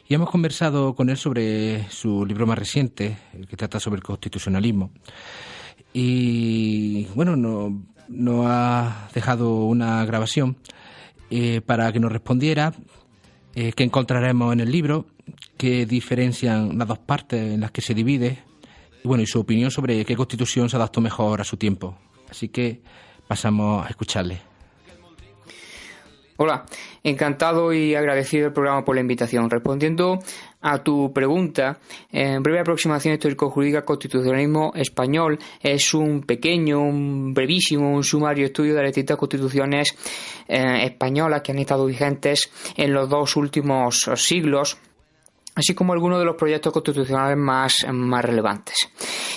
Y hemos conversado con él sobre su libro más reciente, el que trata sobre el constitucionalismo. Y bueno, nos ha dejado una grabación para que nos respondiera qué encontraremos en el libro, qué diferencian las dos partes en las que se divide, y bueno, y su opinión sobre qué constitución se adaptó mejor a su tiempo. Así que pasamos a escucharle. Hola, encantado y agradecido el programa por la invitación. Respondiendo a tu pregunta, breve aproximación histórico-jurídica al constitucionalismo español es un brevísimo, un sumario estudio de las distintas constituciones españolas que han estado vigentes en los 2 últimos siglos, así como algunos de los proyectos constitucionales más relevantes.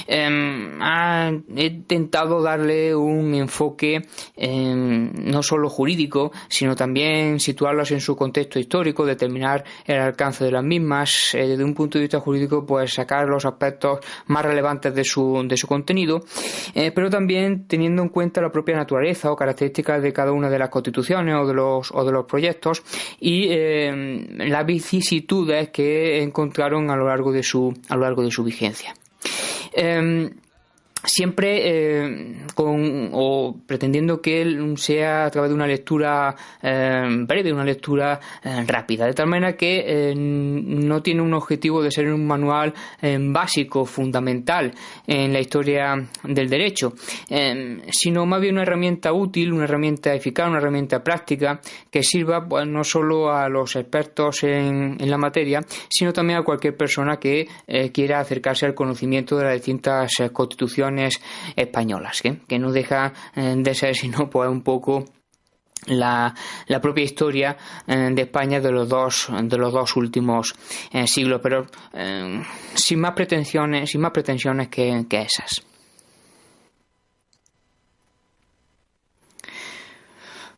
He intentado darle un enfoque no solo jurídico, sino también situarlas en su contexto histórico, determinar el alcance de las mismas, desde un punto de vista jurídico, pues sacar los aspectos más relevantes de su contenido, pero también teniendo en cuenta la propia naturaleza o características de cada una de las constituciones o de los proyectos y las vicisitudes que encontraron a lo largo de su vigencia. Siempre pretendiendo que sea a través de una lectura breve, una lectura rápida, de tal manera que no tiene un objetivo de ser un manual básico, fundamental en la historia del derecho, sino más bien una herramienta útil, una herramienta eficaz, una herramienta práctica que sirva pues, no solo a los expertos en la materia, sino también a cualquier persona que quiera acercarse al conocimiento de las distintas constituciones españolas, que no deja de ser sino pues un poco la propia historia de España de los dos últimos siglos, pero sin más pretensiones que esas.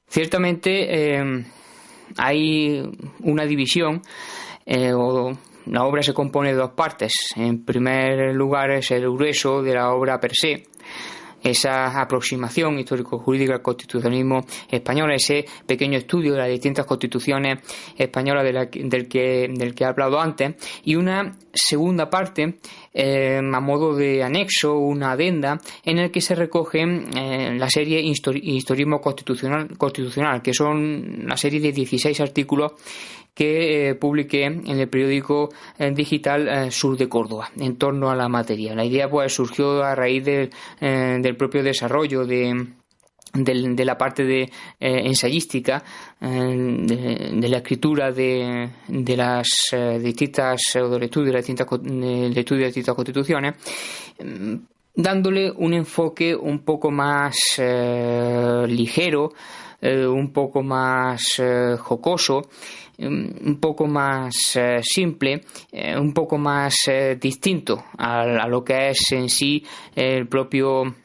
Ciertamente hay una división la obra se compone de 2 partes. En primer lugar es el grueso de la obra per se, esa aproximación histórico-jurídica al constitucionalismo español, ese pequeño estudio de las distintas constituciones españolas del que he hablado antes, y una segunda parte a modo de anexo, una adenda, en el que se recogen la serie Historismo constitucional, que son la serie de 16 artículos que publiqué en el periódico digital Sur de Córdoba en torno a la materia. La idea pues surgió a raíz del propio desarrollo de la parte de ensayística, de la escritura de las distintas o del estudio de las distintas constituciones, dándole un enfoque un poco más ligero, un poco más jocoso, un poco más simple, un poco más distinto a lo que es en sí el propio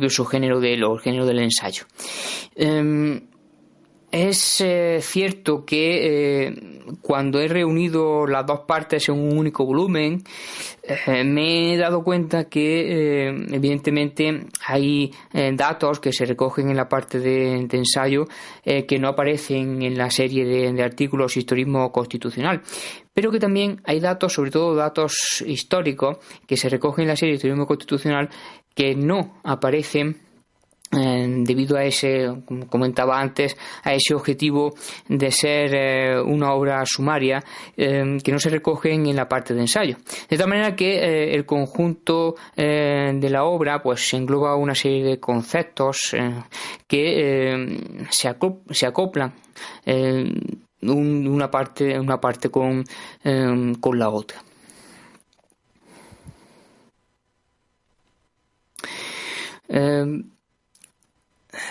subgénero género del ensayo. Es cierto que cuando he reunido las 2 partes en un único volumen, me he dado cuenta que evidentemente hay datos que se recogen en la parte de ensayo que no aparecen en la serie de artículos Historismo constitucional, pero que también hay datos, sobre todo datos históricos, que se recogen en la serie Historismo constitucional que no aparecen debido a ese, como comentaba antes, a ese objetivo de ser una obra sumaria que no se recogen en la parte de ensayo. De tal manera que el conjunto de la obra pues engloba una serie de conceptos que se acoplan una parte con la otra.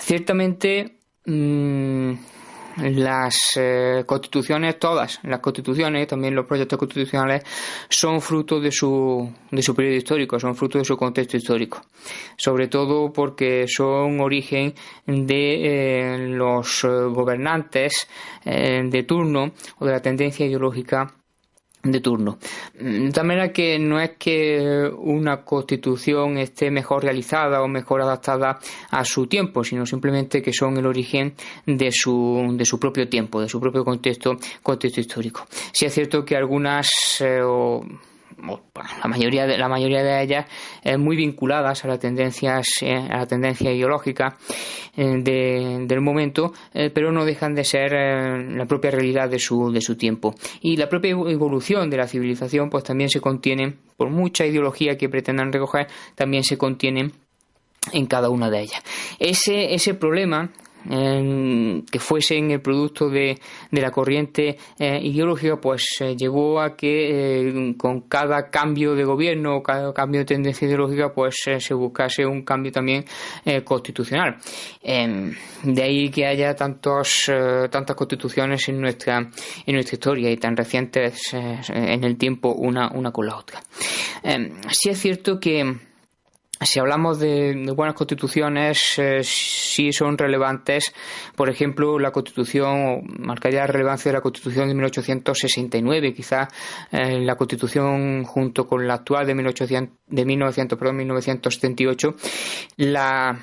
Ciertamente las constituciones, todas las constituciones, también los proyectos constitucionales, son fruto de su periodo histórico, son fruto de su contexto histórico. Sobre todo porque son origen de los gobernantes de turno o de la tendencia ideológica de turno. De tal manera que no es que una constitución esté mejor realizada o mejor adaptada a su tiempo, sino simplemente que son el origen de su propio tiempo, de su propio contexto histórico. Sí es cierto que algunas la mayoría de ellas muy vinculadas a la tendencia ideológica del momento, pero no dejan de ser la propia realidad de su tiempo. Y la propia evolución de la civilización pues también se contiene, por mucha ideología que pretendan recoger, también se contiene en cada una de ellas. Ese problema que fuesen el producto de la corriente ideológica, pues llevó a que con cada cambio de gobierno o cada cambio de tendencia ideológica pues se buscase un cambio también constitucional. De ahí que haya tantas constituciones en nuestra historia y tan recientes en el tiempo una con la otra. Sí es cierto que si hablamos de buenas constituciones, sí son relevantes, por ejemplo, la Constitución, marcaría la relevancia de la Constitución de 1869, quizás la Constitución junto con la actual de 1978, la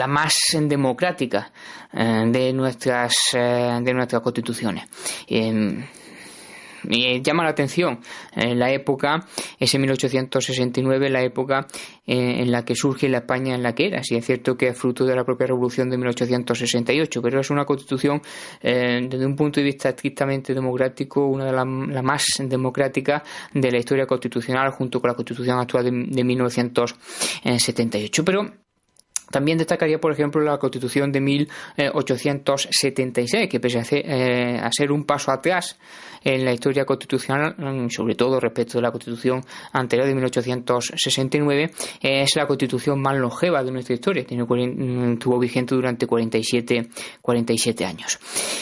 más democrática de nuestras constituciones. Y llama la atención la época, ese 1869, la época en la que surge la España en la que era. Sí es cierto que es fruto de la propia revolución de 1868, pero es una constitución desde un punto de vista estrictamente democrático, una de las más democráticas de la historia constitucional, junto con la constitución actual de 1978. Pero también destacaría, por ejemplo, la Constitución de 1876, que pese a ser un paso atrás en la historia constitucional, sobre todo respecto de la Constitución anterior de 1869, es la Constitución más longeva de nuestra historia. Estuvo vigente durante 47 años.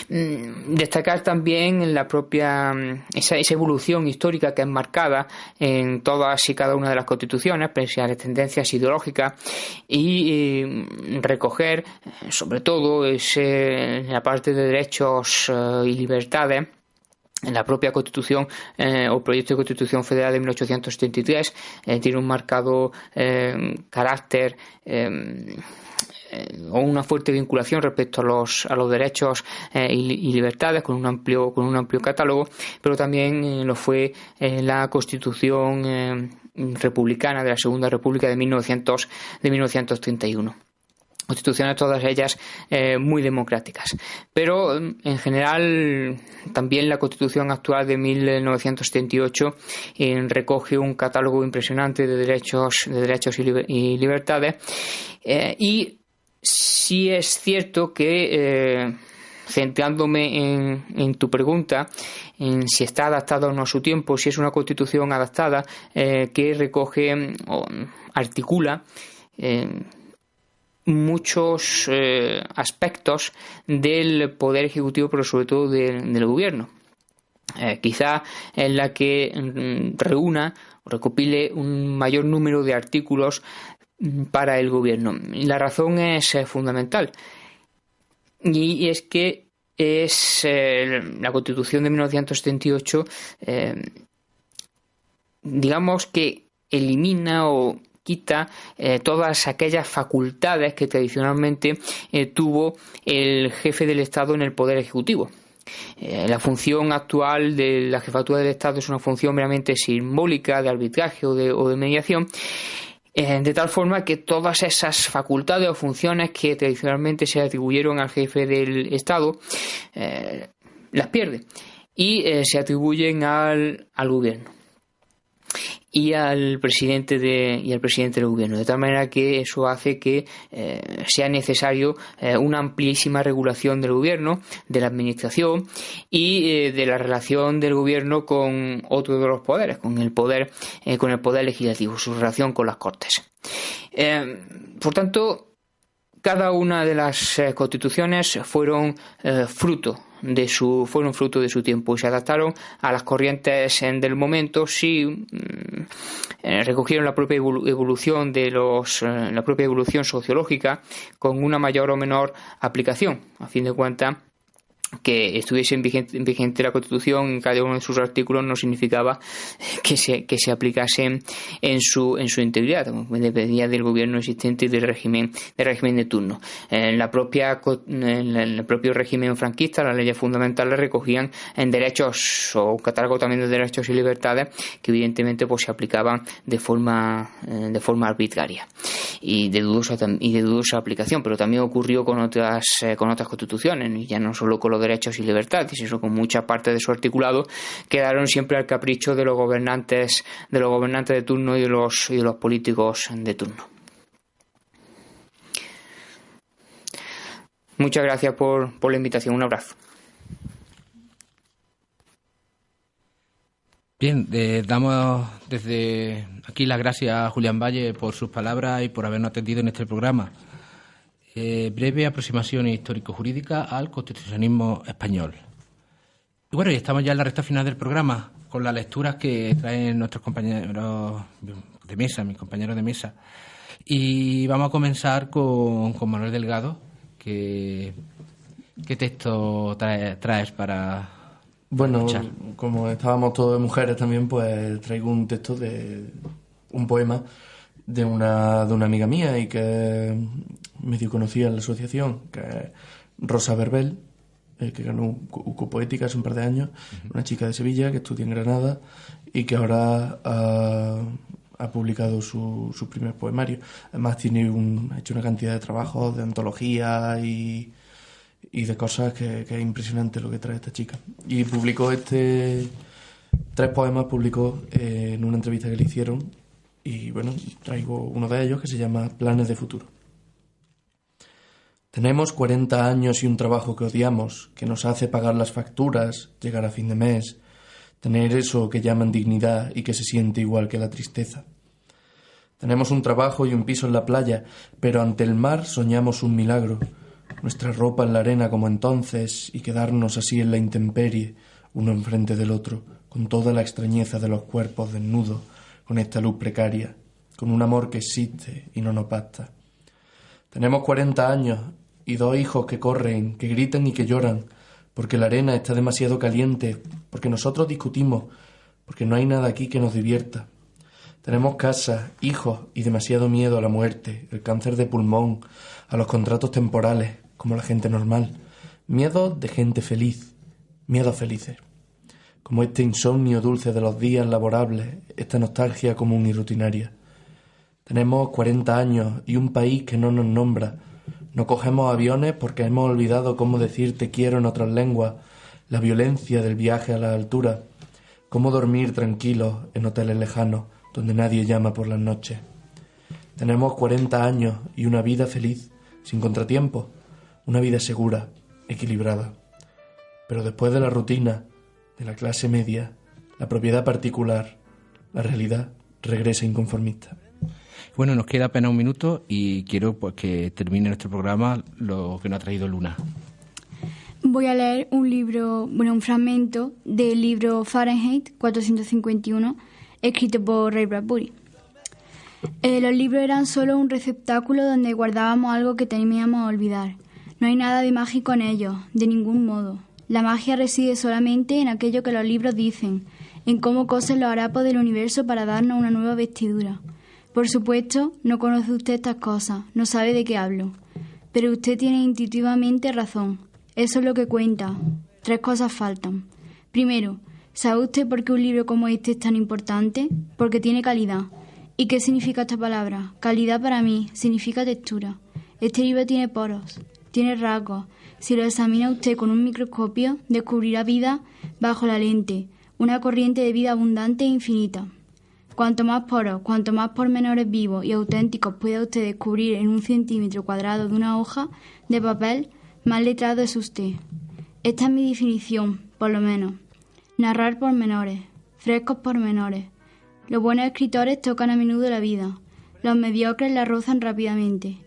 Destacar también la propia esa evolución histórica que es marcada en todas y cada una de las constituciones, pese a las tendencias ideológicas, y recoger sobre todo la parte de derechos y libertades. En la propia Constitución o proyecto de Constitución Federal de 1873 tiene un marcado carácter o una fuerte vinculación respecto a los derechos y libertades, con un amplio catálogo, pero también lo fue la Constitución republicana de la Segunda República de 1931. Constituciones todas ellas muy democráticas, pero en general también la Constitución actual de 1978 recoge un catálogo impresionante de derechos y libertades, y sí es cierto que centrándome en tu pregunta, en si está adaptada o no a su tiempo, si es una Constitución adaptada que recoge o articula muchos aspectos del poder ejecutivo, pero sobre todo del gobierno. Quizá en la que reúna o recopile un mayor número de artículos para el gobierno. Y la razón es fundamental, y es que es la Constitución de 1978 digamos que elimina o quita todas aquellas facultades que tradicionalmente tuvo el jefe del Estado en el poder ejecutivo. La función actual de la jefatura del Estado es una función meramente simbólica, de arbitraje o de mediación, de tal forma que todas esas facultades o funciones que tradicionalmente se atribuyeron al jefe del Estado las pierde y se atribuyen al gobierno y al presidente del gobierno, de tal manera que eso hace que sea necesario una amplísima regulación del gobierno, de la administración y de la relación del gobierno con otro de los poderes, con el poder legislativo, su relación con las Cortes. Por tanto, cada una de las constituciones fueron fruto de su tiempo y se adaptaron a las corrientes del momento. Sí, recogieron la propia evolución la propia evolución sociológica con una mayor o menor aplicación. A fin de cuentas, que estuviese vigente la Constitución en cada uno de sus artículos no significaba que se aplicase en su integridad, dependía del gobierno existente y del régimen de turno. En el propio régimen franquista, las leyes fundamentales recogían en derechos o un catálogo también de derechos y libertades que evidentemente pues se aplicaban de forma arbitraria y de dudosa aplicación, pero también ocurrió con otras constituciones, y ya no solo con los derechos y libertades, sino con mucha parte de su articulado quedaron siempre al capricho de los gobernantes de turno y de los políticos de turno. Muchas gracias por la invitación. Un abrazo. Bien, damos desde aquí las gracias a Julián Valle por sus palabras y por habernos atendido en este programa. Breve aproximación histórico-jurídica al constitucionalismo español. Y bueno, y estamos ya en la recta final del programa, con las lecturas que traen nuestros compañeros de mesa, mis compañeros de mesa. Y vamos a comenzar con Manuel Delgado. ¿Qué texto traes para escuchar? Como estábamos todos de mujeres también, pues traigo un texto de un poema de una amiga mía y que medio conocía en la asociación, que es Rosa Verbel, que ganó UCO Poética hace un par de años, una chica de Sevilla que estudia en Granada y que ahora ha publicado su primer poemario. Además ha hecho una cantidad de trabajos de antología y de cosas que es impresionante lo que trae esta chica. Y publicó 3 poemas en una entrevista que le hicieron, y bueno, traigo uno de ellos que se llama Planes de futuro. Tenemos 40 años y un trabajo que odiamos, que nos hace pagar las facturas, llegar a fin de mes, tener eso que llaman dignidad y que se siente igual que la tristeza. Tenemos un trabajo y un piso en la playa, pero ante el mar soñamos un milagro, nuestra ropa en la arena como entonces y quedarnos así en la intemperie, uno enfrente del otro, con toda la extrañeza de los cuerpos desnudos, con esta luz precaria, con un amor que existe y no nos basta. Tenemos 40 años y 2 hijos que corren, que gritan y que lloran, porque la arena está demasiado caliente, porque nosotros discutimos, porque no hay nada aquí que nos divierta. Tenemos casa, hijos y demasiado miedo a la muerte, el cáncer de pulmón, a los contratos temporales, como la gente normal. Miedo de gente feliz, miedos felices. Como este insomnio dulce de los días laborables, esta nostalgia común y rutinaria. Tenemos 40 años y un país que no nos nombra. No cogemos aviones porque hemos olvidado cómo decir te quiero en otras lenguas, la violencia del viaje a la altura, cómo dormir tranquilos en hoteles lejanos donde nadie llama por las noches. Tenemos 40 años y una vida feliz, sin contratiempos, una vida segura, equilibrada. Pero después de la rutina, de la clase media, la propiedad particular, la realidad regresa inconformista. Bueno, nos queda apenas un minuto y quiero pues que termine nuestro programa lo que nos ha traído Luna. Voy a leer un fragmento del libro Fahrenheit 451, escrito por Ray Bradbury. Los libros eran solo un receptáculo donde guardábamos algo que temíamos olvidar. No hay nada de mágico en ellos, de ningún modo. La magia reside solamente en aquello que los libros dicen, en cómo cosen los harapos del universo para darnos una nueva vestidura. Por supuesto, no conoce usted estas cosas, no sabe de qué hablo. Pero usted tiene intuitivamente razón. Eso es lo que cuenta. 3 cosas faltan. Primero, ¿sabe usted por qué un libro como este es tan importante? Porque tiene calidad. ¿Y qué significa esta palabra? Calidad para mí significa textura. Este libro tiene poros, tiene rasgos. Si lo examina usted con un microscopio, descubrirá vida bajo la lente, una corriente de vida abundante e infinita. Cuanto más poros, cuanto más pormenores vivos y auténticos pueda usted descubrir en un centímetro cuadrado de una hoja de papel, más letrado es usted. Esta es mi definición, por lo menos. Narrar pormenores, frescos pormenores. Los buenos escritores tocan a menudo la vida, los mediocres la rozan rápidamente.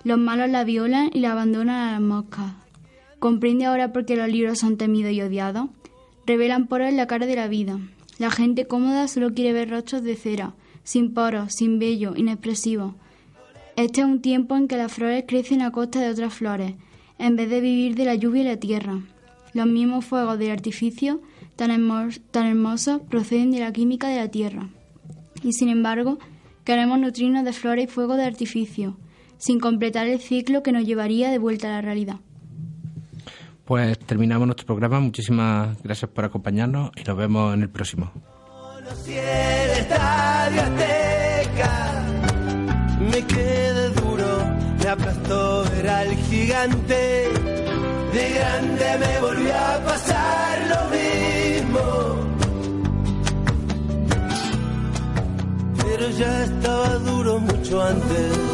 Los malos la violan y la abandonan a las moscas. ¿Comprende ahora por qué los libros son temidos y odiados? Revelan poros en la cara de la vida. La gente cómoda solo quiere ver rostros de cera, sin poros, sin vello, inexpresivos. Este es un tiempo en que las flores crecen a costa de otras flores, en vez de vivir de la lluvia y la tierra. Los mismos fuegos de artificio tan hermosos proceden de la química de la tierra. Y sin embargo, queremos nutrirnos de flores y fuegos de artificio, sin completar el ciclo que nos llevaría de vuelta a la realidad. Pues terminamos nuestro programa. Muchísimas gracias por acompañarnos y nos vemos en el próximo. Si el Estadio Azteca me quedé duro, me aplastó ver al gigante. De grande me volvió a pasar lo mismo, pero ya estaba duro mucho antes.